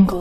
السلام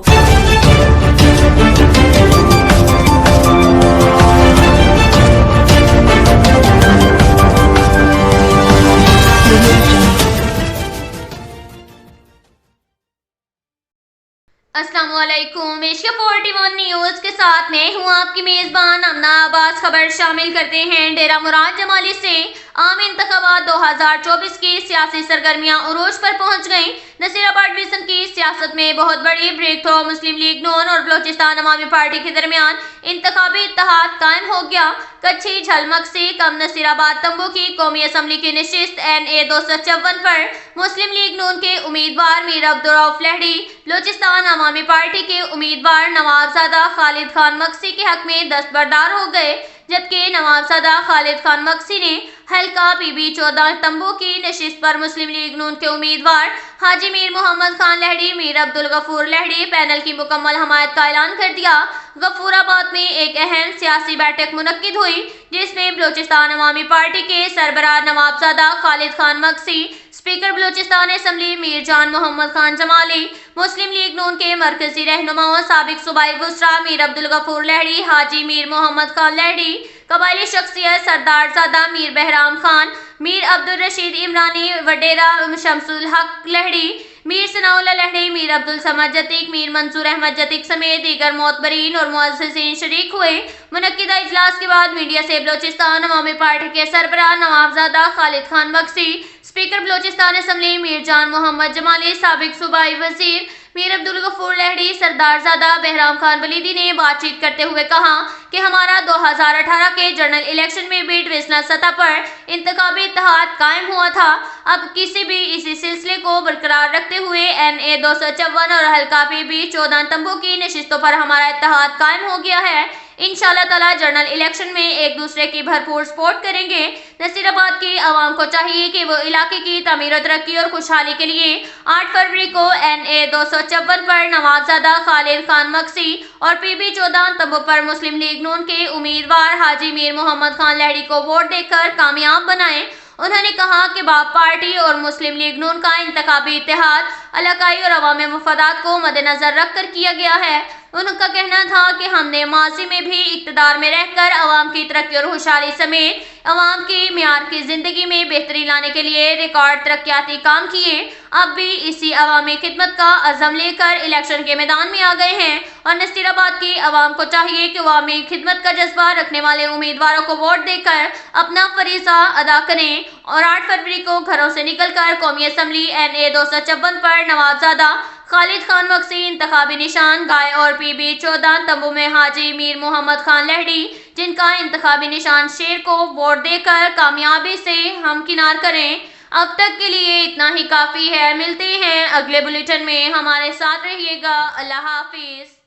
علیکم، Asia 41 news کے ساتھ میں ہوں آپ کی میزبان امنا عباس۔ خبر شامل کرتے ہیں ڈیرہ مراد جمالی سے عام انتخابات 2024 کی سیاسی سرگرمیاں عروج پر پہنچ گئیں۔ نصیر آباد ڈویژن کی سیاست میں بہت بڑی بریک تھرو، مسلم لیگ نون اور بلوچستان عوامی پارٹی کے درمیان انتخابی اتحاد قائم ہو گیا۔ کچھی جھلمک سے کم نصیر آباد تنبو کی قومی اسمبلی کی نشست NA 254 پر مسلم لیگ نون کے امیدوار میر عبدالرؤف لہڑی، بلوچستان عوامی پارٹی کے امیدوار نوابزادہ خالد خان مکسی کے حق میں دستبردار ہو گئے، جبکہ نوابزادہ خالد خان مکسی نے حلقہ PB 14 تنبو کی نشست پر مسلم لیگ نون کے امیدوار حاجی میر محمد خان لہڑی، میر عبدالغفور لہڑی پینل کی مکمل حمایت کا اعلان کر دیا۔ غفور آباد میں ایک اہم سیاسی بیٹھک منعقد ہوئی، جس میں بلوچستان عوامی پارٹی کے سربراہ نوابزادہ خالد خان مکسی، اسپیکر بلوچستان اسمبلی میر جان محمد خان جمالی، مسلم لیگ نون کے مرکزی رہنماؤں سابق صوبائی وزراء میر عبدالغفور لہڑی، حاجی میر محمد خان لہڑی، قبائلی شخصیت سردار زادہ میر بہرام خان، میر عبدالرشید عمرانی، وڈیرہ شمس الحق لہڑی، میر ثناء اللہ لہڑی، میر عبدالصمد جتیک، میر منصور احمد جتیک سمیت دیگر معتبرین اور معززین شریک ہوئے۔ منعقدہ اجلاس کے بعد میڈیا سے بلوچستان عوامی پارٹی کے سربراہ نوابزادہ خالد خان مکسی، اسپیکر بلوچستان اسمبلی میر جان محمد جمالی، سابق صوبائی وزیر میر عبدالغفور لہڑی، سردار زادہ بہرام خان ولیدی نے بات چیت کرتے ہوئے کہا کہ ہمارا 2018 کے جنرل الیکشن میں بھی ڈویژنل سطح پر انتخابی اتحاد قائم ہوا تھا۔ اب کسی بھی اسی سلسلے کو برقرار رکھتے ہوئے NA 254 اور حلقہ PB 14 تنبو کی نشستوں پر ہمارا اتحاد قائم ہو گیا ہے۔ انشاءاللہ تعالی جنرل الیکشن میں ایک دوسرے کی بھرپور سپورٹ کریں گے۔ نصیر آباد کی عوام کو چاہیے کہ وہ علاقے کی تعمیر و ترقی اور خوشحالی کے لیے 8 فروری کو NA 254 پر نوابزادہ خالد خان مکسی اور PB 14 تنبو پر مسلم لیگ نون کے امیدوار حاجی میر محمد خان لہڑی کو ووٹ دے کر کامیاب بنائیں۔ انہوں نے کہا کہ باپ پارٹی اور مسلم لیگ نون کا انتخابی اتحاد علاقائی اور عوامی مفادات کو مد نظر رکھ کر کیا گیا ہے۔ ان کا کہنا تھا کہ ہم نے ماضی میں بھی اقتدار میں رہ کر عوام کی ترقی اور خوشحالی سمیت عوام کی معیار کی زندگی میں بہتری لانے کے لیے ریکارڈ ترقیاتی کام کیے۔ اب بھی اسی عوامی خدمت کا عزم لے کر الیکشن کے میدان میں آ گئے ہیں اور نصیر آباد کی عوام کو چاہیے کہ وہ عوامی خدمت کا جذبہ رکھنے والے امیدواروں کو ووٹ دے کر اپنا فریضہ ادا کریں اور 8 فروری کو گھروں سے نکل کر قومی اسمبلی NA 254 پر نوابزادہ خالد خان مکسی، انتخابی نشان گائے اور PB 14 تنبو میں حاجی میر محمد خان لہڑی، جن کا انتخابی نشان شیر کو ووٹ دے کر کامیابی سے ہمکنار کریں۔ اب تک کے لیے اتنا ہی کافی ہے۔ ملتے ہیں اگلے بلیٹن میں، ہمارے ساتھ رہیے گا۔ اللہ حافظ۔